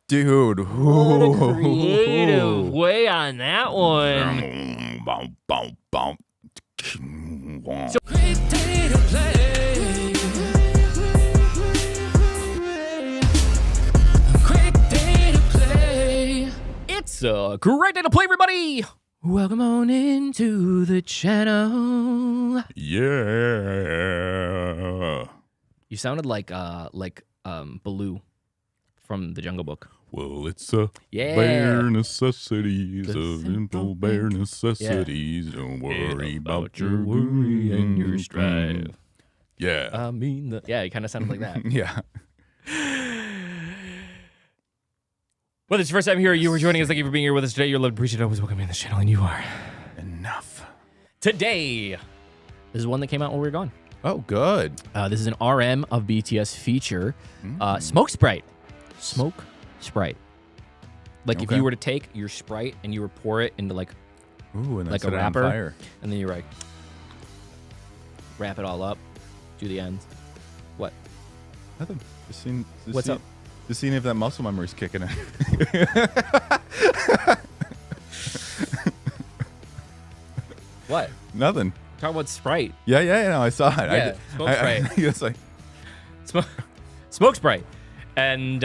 Dude. What a creative way on that one. So great day to play. Great day to play. It's a great day to play, everybody. Welcome on into the channel. Yeah. You sounded like Baloo from the Jungle Book. Well, it's bare necessities, simple bare necessities. Yeah. Don't worry about your worry and your strife. Yeah. I mean, yeah, it kind of sounded like that. Yeah. Whether it's your first time here or you were joining us, thank you for being here with us today. You're loved, appreciated, always welcome in this channel, and you are enough. Today, this is one that came out when we were gone. Oh, good. This is an RM of BTS feature, Smoke Sprite. Smoke Sprite. Like if you were to take your Sprite and you were pour it into like a wrapper, and then you like wrap it all up, do the ends. What? Nothing. What's up? Just seeing if that muscle memory's kicking in. What? Nothing. Talk about Sprite. Yeah, no, I saw it. Yeah, Smoke Sprite. It's like Smoke Sprite. And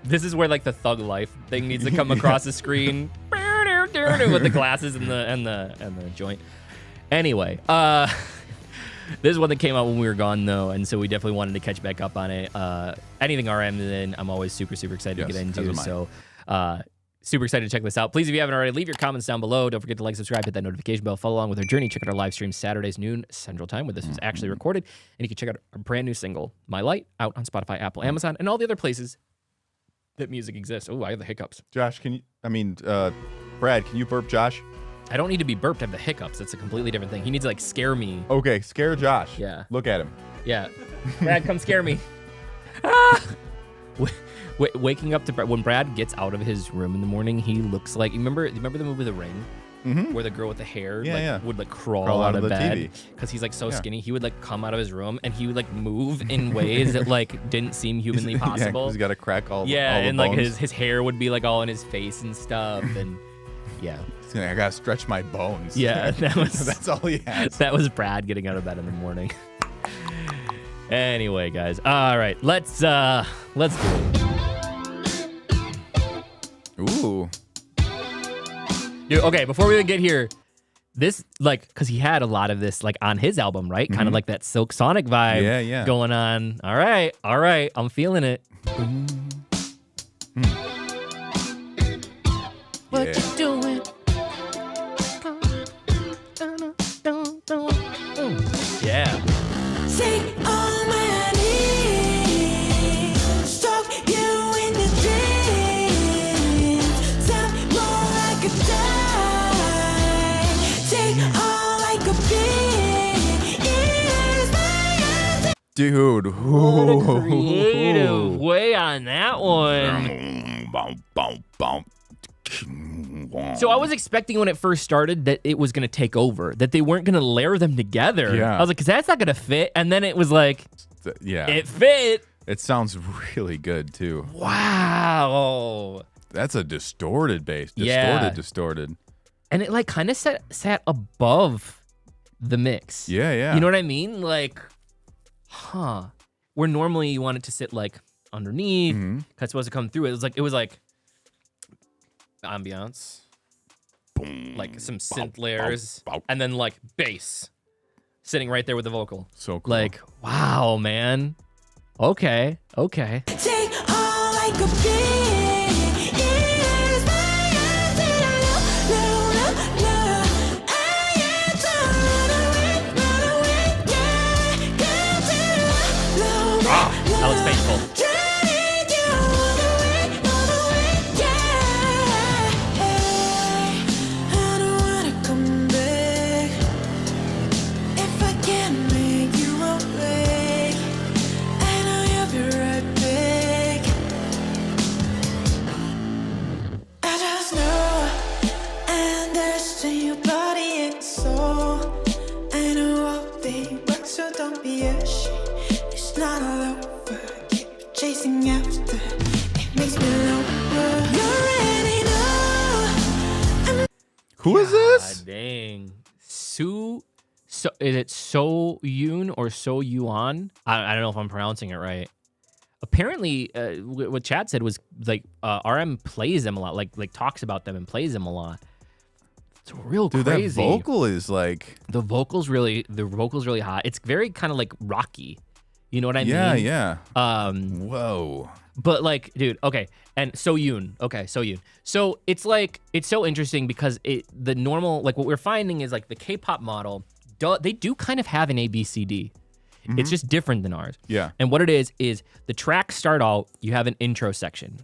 this is where like the thug life thing needs to come across the screen with the glasses and the joint. Anyway, this is one that came out when we were gone though, and so we definitely wanted to catch back up on it. Anything RM, then I'm always super excited to get into. So super excited to check this out. Please, if you haven't already, leave your comments down below. Don't forget to like, subscribe, hit that notification bell, follow along with our journey. Check out our live stream Saturdays noon Central Time, where this is actually recorded, and you can check out our brand new single, My Light, out on Spotify, Apple, Amazon, and all the other places that music exists. Oh, I have the hiccups. Josh, Brad, can you burp Josh? I don't need to be burped. I have the hiccups. That's a completely different thing. He needs to like scare me. Okay, scare Josh. Yeah. Look at him. Yeah. Brad, come scare me. Waking up to when Brad gets out of his room in the morning, he looks like remember the movie The Ring, where the girl with the hair would like crawl out of bed because he's like so skinny. He would like come out of his room and he would like move in ways that like didn't seem humanly possible. He's got a crack all. And the like bones. his hair would be like all in his face and stuff and I gotta stretch my bones. Yeah, that's all he has. That was Brad getting out of bed in the morning. Anyway, guys, all right, let's do it. Ooh. Dude, okay, before we even get here, this, like, because he had a lot of this, like, on his album, right? Kind of like that Silk Sonic vibe going on. All right, I'm feeling it. What you doing? Yeah. Take all my needs, stroke you in the dreams, tell me more like a die, take all like a bee. Dude. What a creative way on that one. So I was expecting when it first started that it was going to take over, that they weren't going to layer them together. Yeah. I was like, because that's not going to fit. And then it was like, it fit. It sounds really good, too. Wow. That's a distorted bass. Distorted. And it like kind of sat above the mix. Yeah. You know what I mean? Like, where normally you want it to sit like underneath, because it's supposed to come through. It was like ambiance, boom, like some synth layers, and then like bass sitting right there with the vocal. So cool. Like, wow, man. Okay. Take all like a bee. That looks painful. Who is this? Dang. So is it soyoon or soyoon? I don't know if I'm pronouncing it right. Apparently, what Chad said was like RM plays them a lot, like talks about them and plays them a lot. It's real Dude, crazy. that vocal is like the vocal's really hot. It's very kind of like rocky. You know what I mean? Yeah. Whoa. But like, dude, okay, and soyoon. So it's like it's so interesting because the normal like what we're finding is like the K-pop model. They do kind of have an ABCD. It's just different than ours. Yeah. And what it is the tracks start out. You have an intro section.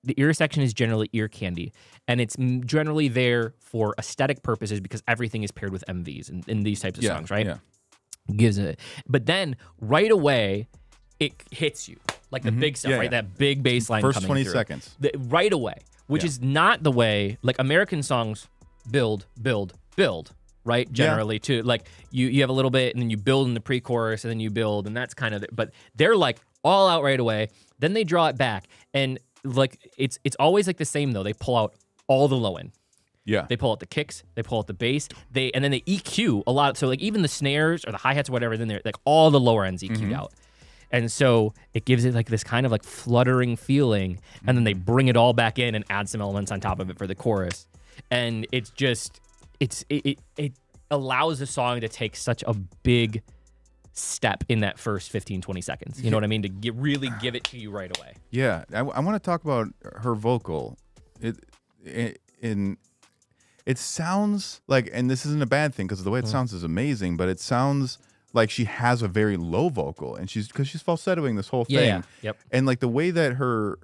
The ear section is generally ear candy, and it's generally there for aesthetic purposes because everything is paired with MVs in these types of songs, right? Yeah. Gives it, but then right away, it hits you like the big stuff, Yeah, right? yeah. That big bass line First coming 20 through. seconds. Right away, which is not the way like American songs build, right? Generally, too. Like you have a little bit, and then you build in the pre-chorus, and then you build, and that's kind of it. But they're like all out right away. Then they draw it back, and like it's always like the same though. They pull out all the low end. Yeah. They pull out the kicks, they pull out the bass, and then they EQ a lot. So like even the snares or the hi-hats or whatever, then they're like all the lower ends EQ'd out. And so it gives it like this kind of like fluttering feeling, and then they bring it all back in and add some elements on top of it for the chorus. And it's just it allows the song to take such a big step in that first 15-20 seconds. You know what I mean? To really give it to you right away. Yeah. I want to talk about her vocal. It sounds like, and this isn't a bad thing because the way it sounds is amazing, but it sounds like she has a very low vocal, and she's falsettoing this whole thing. Yeah. Yep. And like the way that her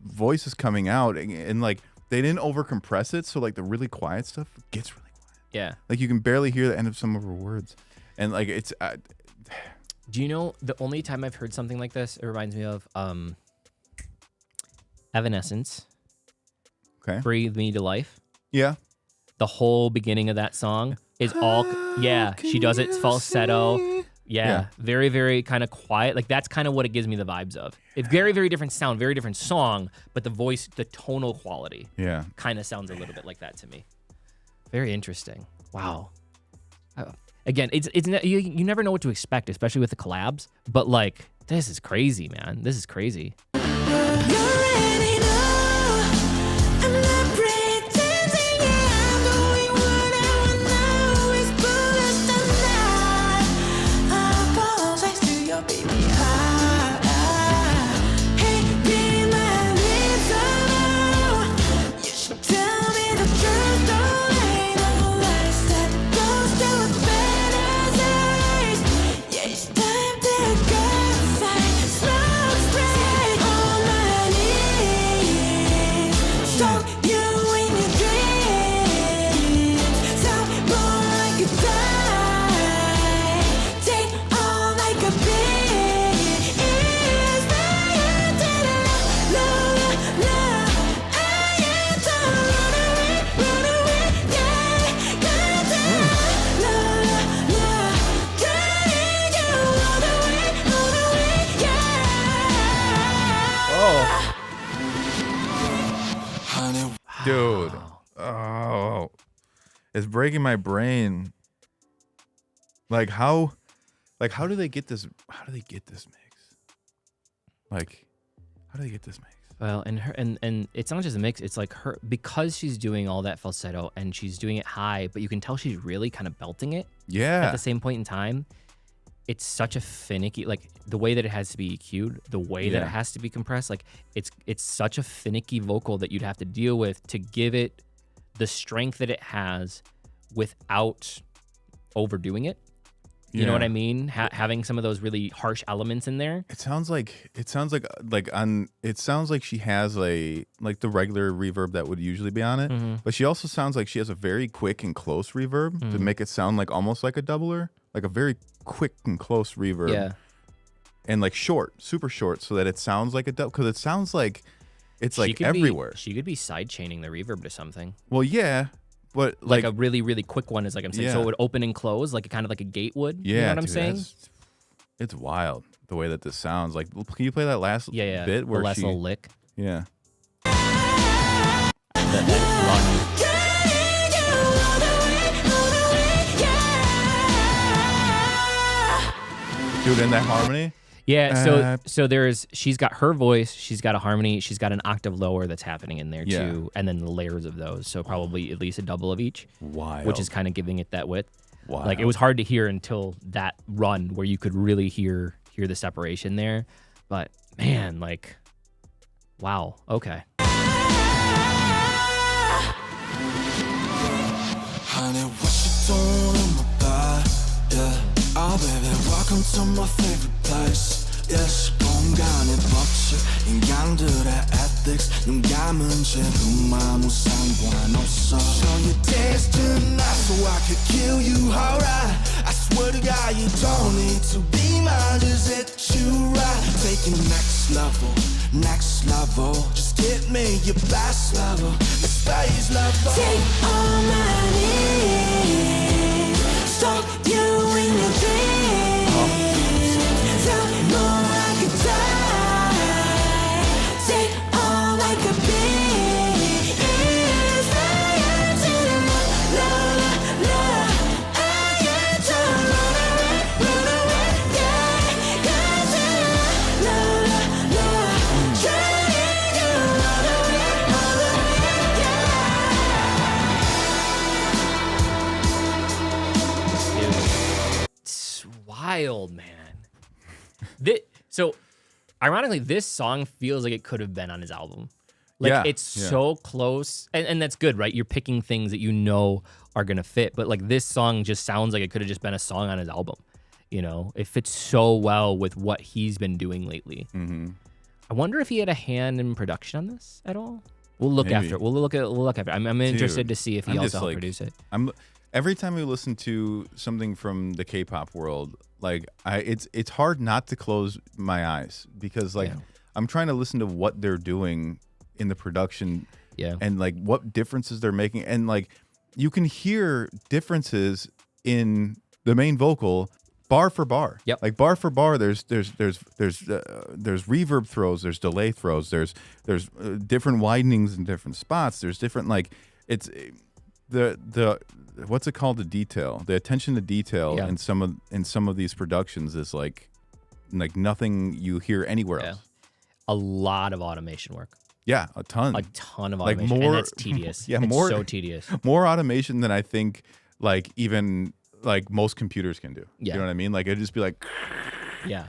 voice is coming out, and like they didn't overcompress it, so like the really quiet stuff gets really quiet. Yeah. Like you can barely hear the end of some of her words, and like it's. Do you know the only time I've heard something like this? It reminds me of Evanescence. Okay. Breathe Me to Life. Yeah. The whole beginning of that song is all she does it falsetto. Yeah. Very, very kind of quiet. Like that's kind of what it gives me the vibes of. It's very, very different sound, very different song, but the voice, the tonal quality kind of sounds a little bit like that to me. Very interesting. Wow. Again, you never know what to expect, especially with the collabs, but like this is crazy, man. This is crazy. You already know I'm not pretending, yeah, I'm doing what I wanna, always bullet the night. I apologize to your baby heart. Hey, be my reason. You should tell me the truth, don't lie, no lies. That goes to a better days. Yeah, it's time to go outside. Smoke spray on my knees. Stalk you in your dreams. Tell me more like you die. Take all like a beat. Is that no. I am the run away, yeah. Got down. No. Trying you all the way, yeah. Dude. Oh. It's breaking my brain. Like how do they get this mix? Like how do they get this mix? Well, and it's not just a mix. It's like her, because she's doing all that falsetto and she's doing it high, but you can tell she's really kind of belting it at Yeah. the same point in time. It's such a finicky, like the way that it has to be EQ'd, the way that Yeah. it has to be compressed. Like it's such a finicky vocal that you'd have to deal with to give it the strength that it has without overdoing it. You know what I mean? Having some of those really harsh elements in there. It sounds like she has like the regular reverb that would usually be on it, but she also sounds like she has a very quick and close reverb to make it sound like almost like a doubler, like a very quick and close reverb. Yeah. And like short, super short, so that it sounds like a double, because it sounds like it's like She could everywhere. she could be side chaining the reverb to something. Well, yeah, but Like a really, really quick one is like I'm saying. So Yeah. it would open and close, like kind of like a gate would. yeah, You know what I'm dude, saying? it's wild the way that this sounds. Like, can you play that last Yeah. bit where the last she? little lick. Yeah. That Dude, in that harmony. Yeah, so she's got her voice, she's got a harmony, she's got an octave lower that's happening in there too, and then the layers of those. So probably at least a double of each, which is kind of giving it that width. Wow. Like it was hard to hear until that run where you could really hear the separation there. But man, like, wow, okay. Honey, what you doing in my bed? Yeah. Oh baby, welcome to my favorite place. Yes, 공간에 법칙, 인간들의 ethics. 눈 감은 지금 아무 상관없어. So you dance tonight so I could kill you, alright. I swear to God you don't need to be mine, just hit you right. Taking next level. Just get me your best level, the space level. Take all my needs, stop you in your dreams. Tell me more I could die. Take all I could be. Is flying to the moon, la la la. I get to run away, yeah. Get to la la la. Trying to run away, yeah. It's wild, man. So, ironically, this song feels like it could have been on his album. Like, it's so close. And that's good, right? You're picking things that you know are going to fit. But, like, this song just sounds like it could have just been a song on his album. You know? It fits so well with what he's been doing lately. Mm-hmm. I wonder if he had a hand in production on this at all. We'll look after it. We'll look after it. I'm interested to see if he also helped produce it. Every time we listen to something from the K-pop world, like it's hard not to close my eyes because I'm trying to listen to what they're doing in the production, and like what differences they're making, and like you can hear differences in the main vocal bar for bar. Yep. Like bar for bar, there's reverb throws, there's delay throws, there's different widenings in different spots. There's different it's the what's it called, the detail, the attention to detail in some of these productions is like nothing you hear anywhere else. A lot of automation work. Yeah, a ton of automation. Like more, and that's tedious. Yeah, it's so tedious. More automation than I think even most computers can do. Yeah. You know what I mean? Like it'd just be like. Yeah.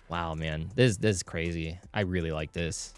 Wow, man, this is crazy. I really like this.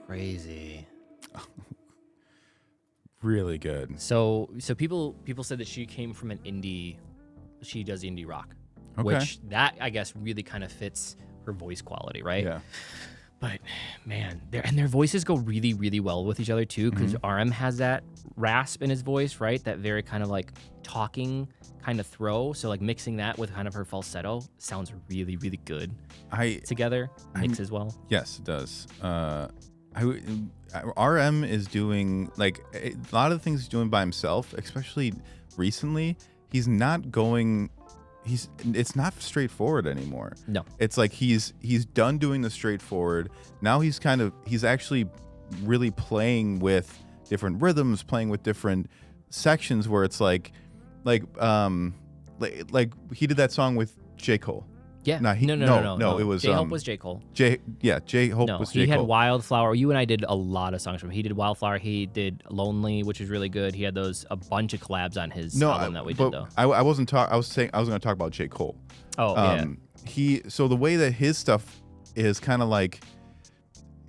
Crazy. Really good. So people said that she came from an indie. She does indie rock, which that I guess really kind of fits her voice quality, right? Yeah. But man, their voices go really, really well with each other too, because RM has that rasp in his voice, right? That very kind of like talking kind of throw. So like mixing that with kind of her falsetto sounds really, really good together. Mixes well. Yes, it does. RM is doing like a lot of the things he's doing by himself, especially recently. It's not straightforward anymore. No. It's like he's done doing the straightforward. Now he's actually really playing with different rhythms, playing with different sections where it's like he did that song with J. Cole. Yeah. No, it was J-Hope was J. Cole. J-Hope was J. Cole. He had Wildflower. You and I did a lot of songs from him. He did Wildflower. He did Lonely, which was really good. He had a bunch of collabs on his album that we did though. I was going to talk about J. Cole. Oh, yeah. So the way that his stuff is kind of like,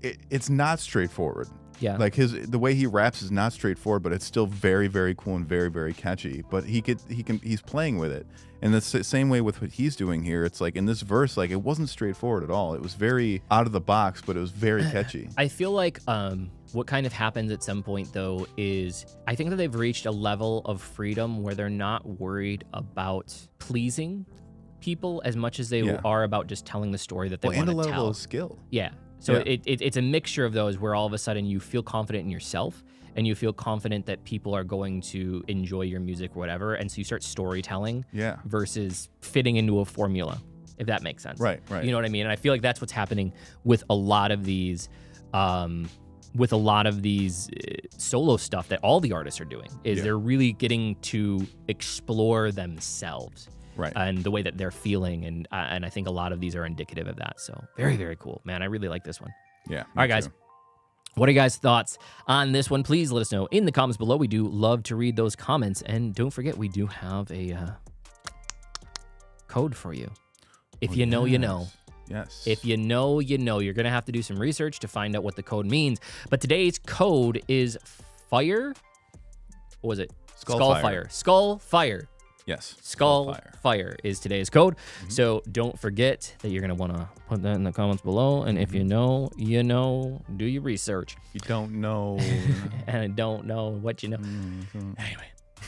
it's not straightforward. Yeah. Like the way he raps is not straightforward, but it's still very, very cool and very, very catchy. But he's playing with it. And the same way with what he's doing here. It's like in this verse, like it wasn't straightforward at all. It was very out of the box, but it was very catchy. I feel like what kind of happens at some point though is I think that they've reached a level of freedom where they're not worried about pleasing people as much as they are about just telling the story that they want to tell. And a level of skill. Yeah. So it's a mixture of those where all of a sudden you feel confident in yourself and you feel confident that people are going to enjoy your music or whatever. And so you start storytelling versus fitting into a formula, if that makes sense. Right. You know what I mean? And I feel like that's what's happening with a lot of these solo stuff that all the artists are doing is they're really getting to explore themselves. Right. And the way that they're feeling. And I think a lot of these are indicative of that. So very, very cool. Man, I really like this one. Yeah. All right, guys. What are you guys' thoughts on this one? Please let us know in the comments below. We do love to read those comments. And don't forget, we do have a code for you. If you know, you know. Yes. If you know, you know. You're going to have to do some research to find out what the code means. But today's code is fire. What was it? Skullfire. Skullfire. Yes. Skullfire is today's code. So don't forget that you're going to want to put that in the comments below. And if you know, you know. Do your research. You don't know. And don't know what you know. Anyway.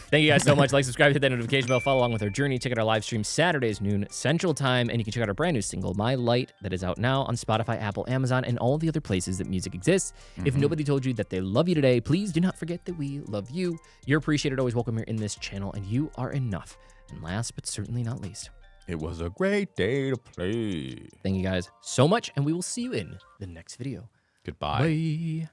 Thank you guys so much. Like, subscribe, hit that notification bell, follow along with our journey. Check out our live stream Saturdays, noon Central Time, and you can check out our brand new single, My Light, that is out now on Spotify, Apple, Amazon, and all the other places that music exists. If nobody told you that they love you today, please do not forget that we love you. You're appreciated, always welcome here in this channel, and you are enough. And last but certainly not least, it was a great day to play. Thank you guys so much, and we will see you in the next video. Goodbye. Bye.